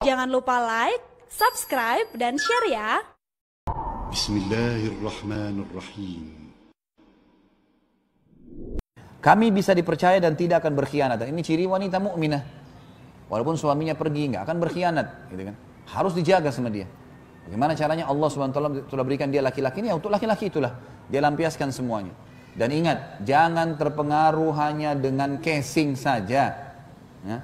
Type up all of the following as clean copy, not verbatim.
Jangan lupa like, subscribe, dan share ya. Bismillahirrahmanirrahim. Kami bisa dipercaya dan tidak akan berkhianat. Dan ini ciri wanita mukminah. Walaupun suaminya pergi, nggak akan berkhianat, gitu kan? Harus dijaga sama dia. Bagaimana caranya? Allah SWT telah berikan dia laki-laki ini, ya untuk laki-laki itulah dia lampiaskan semuanya. Dan ingat, jangan terpengaruh hanya dengan casing saja. Ya.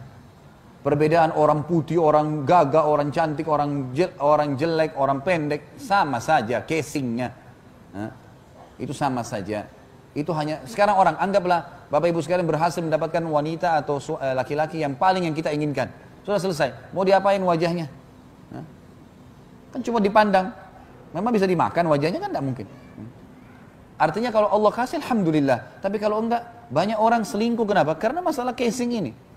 Perbedaan orang putih, orang gagah, orang cantik, orang jelek, orang pendek, sama saja casingnya. Ya. Itu sama saja. Itu hanya, sekarang orang anggaplah Bapak Ibu sekalian berhasil mendapatkan wanita atau laki-laki yang paling yang kita inginkan. Sudah selesai. Mau diapain wajahnya? Nah, kan cuma dipandang. Memang bisa dimakan wajahnya kan tidak mungkin. Artinya kalau Allah kasih alhamdulillah. Tapi kalau enggak, banyak orang selingkuh. Kenapa? Karena masalah casing ini.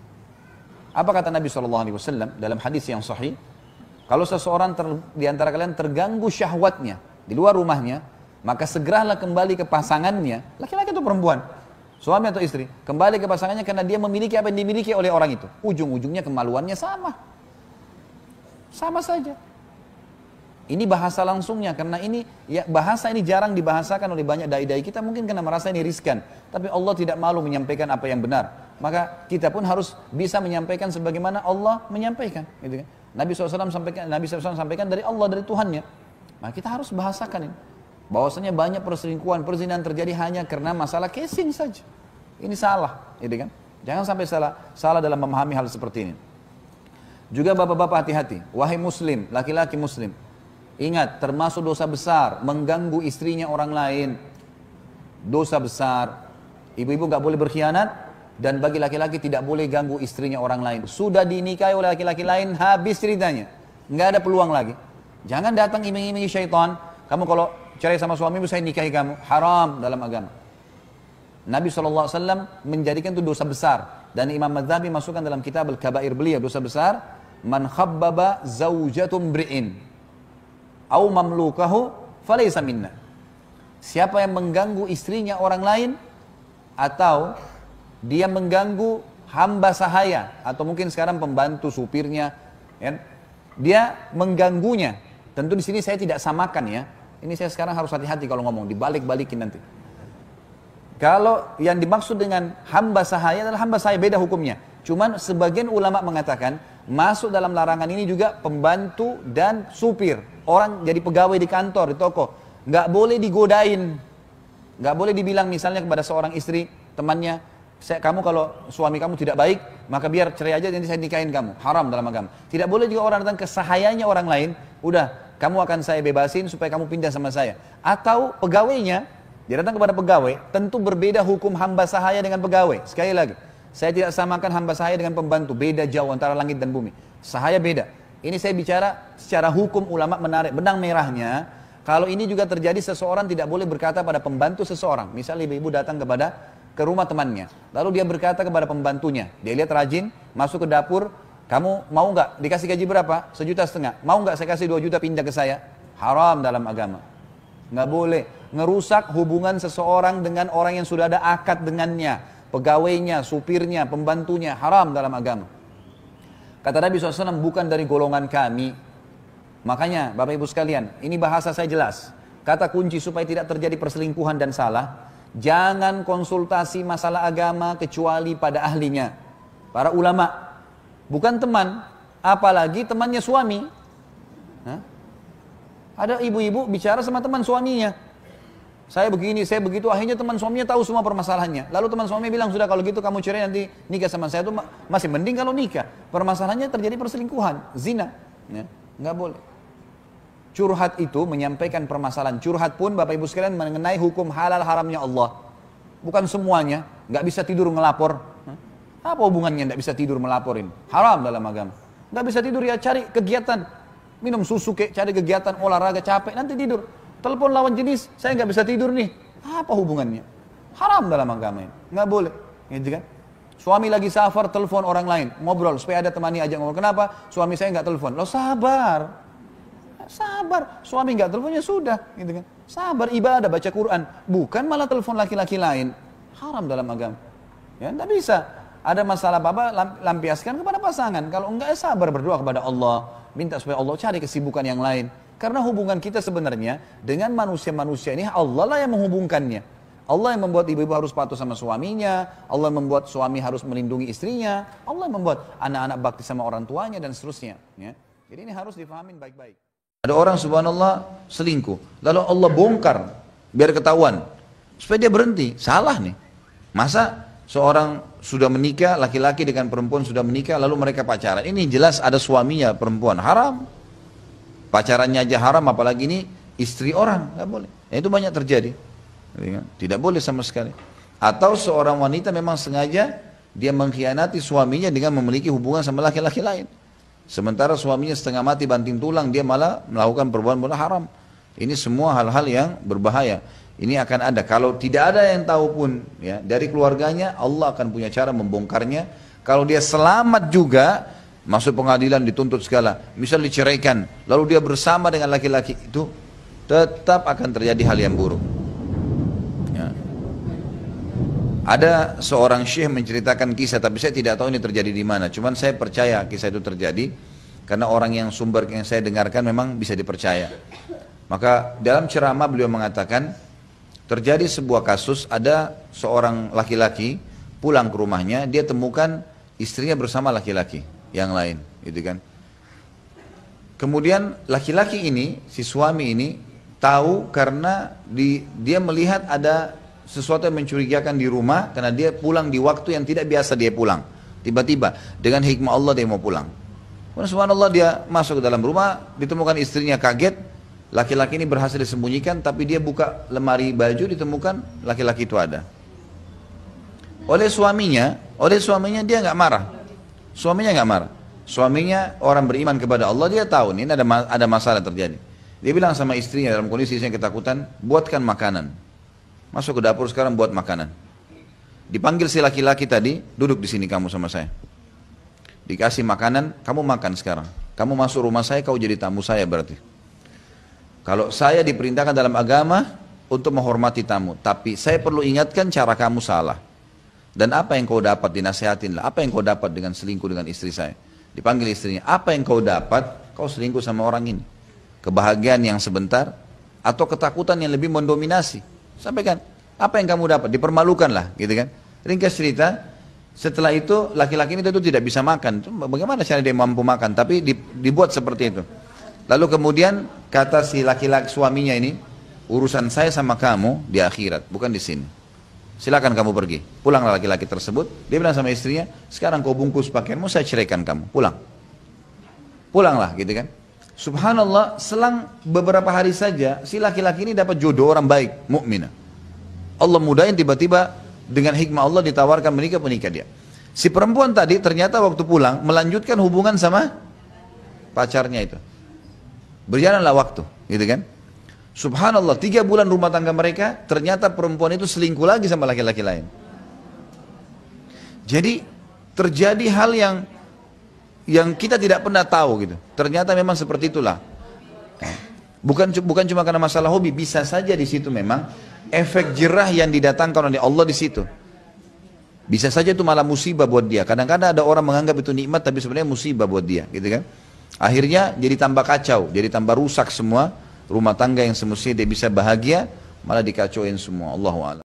Apa kata Nabi SAW dalam hadis yang sahih? Kalau seseorang di antara kalian terganggu syahwatnya di luar rumahnya, maka segeralah kembali ke pasangannya, laki-laki atau perempuan, suami atau istri, kembali ke pasangannya karena dia memiliki apa yang dimiliki oleh orang itu. Ujung-ujungnya kemaluannya sama. Sama saja. Ini bahasa langsungnya, karena ini ya bahasa ini jarang dibahasakan oleh banyak dai-dai kita, mungkin karena merasa ini riskan. Tapi Allah tidak malu menyampaikan apa yang benar. Maka kita pun harus bisa menyampaikan sebagaimana Allah menyampaikan. Gitu kan? Nabi SAW sampaikan dari Allah, dari Tuhannya. Maka kita harus bahasakan ini. Bahwasanya banyak perselingkuhan, perzinahan terjadi hanya karena masalah casing saja. Ini salah, gitu kan? Jangan sampai salah dalam memahami hal seperti ini. Juga bapak-bapak hati-hati, wahai muslim, laki-laki muslim, ingat termasuk dosa besar mengganggu istrinya orang lain. Dosa besar. Ibu-ibu nggak boleh berkhianat, dan bagi laki-laki tidak boleh ganggu istrinya orang lain. Sudah dinikahi oleh laki-laki lain, habis ceritanya, nggak ada peluang lagi. Jangan datang iming-imingi syaitan. Kamu kalau cerai sama suamimu, saya nikahi kamu. Haram dalam agama. Nabi SAW menjadikan itu dosa besar. Dan Imam Madhabi masukkan dalam kitab Al-Kabair beliau, dosa besar. Man khabbaba zawjatum bri'in au mamlukahu falaysa minna. Siapa yang mengganggu istrinya orang lain, atau dia mengganggu hamba sahaya, atau mungkin sekarang pembantu supirnya, ya, dia mengganggunya. Tentu di sini saya tidak samakan ya. Ini saya sekarang harus hati-hati kalau ngomong, dibalik-balikin nanti. Kalau yang dimaksud dengan hamba sahaya adalah hamba sahaya, beda hukumnya. Cuman sebagian ulama mengatakan, masuk dalam larangan ini juga pembantu dan supir. Orang jadi pegawai di kantor, di toko. Nggak boleh digodain. Nggak boleh dibilang misalnya kepada seorang istri, temannya, kamu kalau suami kamu tidak baik, maka biar cerai aja, nanti saya nikahin kamu. Haram dalam agama. Tidak boleh juga orang datang ke sahayanya orang lain, udah, kamu akan saya bebasin supaya kamu pindah sama saya. Atau pegawainya, dia datang kepada pegawai, tentu berbeda hukum hamba sahaya dengan pegawai. Sekali lagi, saya tidak samakan hamba sahaya dengan pembantu. Beda jauh antara langit dan bumi. Sahaya beda. Ini saya bicara secara hukum, ulama menarik benang merahnya. Kalau ini juga terjadi, seseorang tidak boleh berkata pada pembantu seseorang. Misalnya ibu datang ke rumah temannya. Lalu dia berkata kepada pembantunya. Dia lihat rajin, masuk ke dapur. Kamu mau nggak dikasih gaji berapa? 1,5 juta. Mau nggak saya kasih 2 juta pindah ke saya? Haram dalam agama. Nggak boleh. Ngerusak hubungan seseorang dengan orang yang sudah ada akad dengannya. Pegawainya, supirnya, pembantunya. Haram dalam agama. Kata Nabi SAW, bukan dari golongan kami. Makanya Bapak Ibu sekalian, ini bahasa saya jelas. Kata kunci supaya tidak terjadi perselingkuhan dan salah. Jangan konsultasi masalah agama kecuali pada ahlinya. Para ulama. Bukan teman, apalagi temannya suami. Hah? Ada ibu-ibu bicara sama teman suaminya. Saya begini, saya begitu, akhirnya teman suaminya tahu semua permasalahannya. Lalu teman suaminya bilang, sudah kalau gitu kamu cerai, nanti nikah sama saya. Itu masih mending kalau nikah. Permasalahannya terjadi perselingkuhan, zina. Ya, nggak boleh. Curhat itu menyampaikan permasalahan. Curhat pun Bapak Ibu sekalian mengenai hukum halal haramnya Allah. Bukan semuanya, nggak bisa tidur ngelapor. Apa hubungannya nggak bisa tidur melaporin? Haram dalam agama. Nggak bisa tidur ya cari kegiatan. Minum susu cari kegiatan, olahraga, capek, nanti tidur. Telepon lawan jenis, saya nggak bisa tidur nih. Apa hubungannya? Haram dalam agama ini. Nggak boleh. Gitu kan? Suami lagi safar, telepon orang lain. Ngobrol, supaya ada temani ajak ngobrol. Kenapa? Suami saya nggak telepon. Loh sabar. Sabar. Suami nggak teleponnya sudah. Gitu kan? Sabar, ibadah, baca Quran. Bukan malah telepon laki-laki lain. Haram dalam agama. Ya, nggak bisa. Ada masalah apa-apa, lampiaskan kepada pasangan. Kalau enggak, ya sabar, berdoa kepada Allah. Minta supaya Allah cari kesibukan yang lain. Karena hubungan kita sebenarnya dengan manusia-manusia ini, Allah lah yang menghubungkannya. Allah yang membuat ibu-ibu harus patuh sama suaminya. Allah yang membuat suami harus melindungi istrinya. Allah yang membuat anak-anak bakti sama orang tuanya dan seterusnya. Ya. Jadi ini harus difahamin baik-baik. Ada orang subhanallah selingkuh. Lalu Allah bongkar biar ketahuan. Supaya dia berhenti. Salah nih. Masa seorang sudah menikah, laki-laki dengan perempuan sudah menikah, lalu mereka pacaran. Ini jelas ada suaminya perempuan, haram. Pacarannya aja haram, apalagi ini istri orang, nggak boleh. Ya, itu banyak terjadi. Tidak boleh sama sekali. Atau seorang wanita memang sengaja dia mengkhianati suaminya dengan memiliki hubungan sama laki-laki lain. Sementara suaminya setengah mati banting tulang, dia malah melakukan perbuatan haram. Ini semua hal-hal yang berbahaya. Ini akan ada. Kalau tidak ada yang tahu pun ya, dari keluarganya, Allah akan punya cara membongkarnya. Kalau dia selamat juga, masuk pengadilan dituntut segala. Misal diceraikan, lalu dia bersama dengan laki-laki itu, tetap akan terjadi hal yang buruk. Ya. Ada seorang syekh menceritakan kisah, tapi saya tidak tahu ini terjadi di mana. Cuman saya percaya kisah itu terjadi, karena orang yang sumber yang saya dengarkan memang bisa dipercaya. Maka dalam ceramah beliau mengatakan, terjadi sebuah kasus, ada seorang laki-laki pulang ke rumahnya, dia temukan istrinya bersama laki-laki yang lain, gitu kan. Kemudian laki-laki ini, si suami ini tahu karena dia melihat ada sesuatu yang mencurigakan di rumah, karena dia pulang di waktu yang tidak biasa dia pulang. Tiba-tiba dengan hikmah Allah dia mau pulang. Kemudian subhanallah dia masuk ke dalam rumah, ditemukan istrinya kaget. Laki-laki ini berhasil disembunyikan, tapi dia buka lemari baju, ditemukan laki-laki itu ada. Oleh suaminya dia nggak marah. Suaminya nggak marah. Suaminya orang beriman kepada Allah, dia tahu ini ada masalah terjadi. Dia bilang sama istrinya dalam kondisi yang ketakutan, buatkan makanan. Masuk ke dapur sekarang buat makanan. Dipanggil si laki-laki tadi, duduk di sini kamu sama saya. Dikasih makanan, kamu makan sekarang. Kamu masuk rumah saya, kau jadi tamu saya berarti. Kalau saya diperintahkan dalam agama untuk menghormati tamu, tapi saya perlu ingatkan cara kamu salah. Dan apa yang kau dapat, dinasihatinlah. Apa yang kau dapat dengan selingkuh dengan istri saya? Dipanggil istrinya, apa yang kau dapat, kau selingkuh sama orang ini? Kebahagiaan yang sebentar, atau ketakutan yang lebih mendominasi? Sampaikan, apa yang kamu dapat? Dipermalukanlah, gitu kan? Ringkas cerita, setelah itu laki-laki ini tentu tidak bisa makan. Bagaimana cara dia mampu makan? Tapi dibuat seperti itu. Lalu kemudian kata si laki-laki suaminya ini, urusan saya sama kamu di akhirat, bukan di sini. Silakan kamu pergi. Pulanglah laki-laki tersebut. Dia bilang sama istrinya, sekarang kau bungkus pakaianmu, saya ceraikan kamu. Pulang. Pulanglah, gitu kan. Subhanallah, selang beberapa hari saja, si laki-laki ini dapat jodoh orang baik, mukminah. Allah mudahin tiba-tiba dengan hikmah Allah ditawarkan menikah dia. Si perempuan tadi ternyata waktu pulang melanjutkan hubungan sama pacarnya itu. Berjalanlah waktu, gitu kan? Subhanallah, 3 bulan rumah tangga mereka, ternyata perempuan itu selingkuh lagi sama laki-laki lain. Jadi terjadi hal yang kita tidak pernah tahu gitu. Ternyata memang seperti itulah. Bukan cuma karena masalah hobi, bisa saja di situ memang efek jerah yang didatangkan oleh Allah di situ. Bisa saja itu malah musibah buat dia. Kadang-kadang ada orang menganggap itu nikmat, tapi sebenarnya musibah buat dia, gitu kan? Akhirnya jadi tambah kacau, jadi tambah rusak semua rumah tangga yang semestinya dia bisa bahagia, malah dikacauin semua. Allahu a'lam.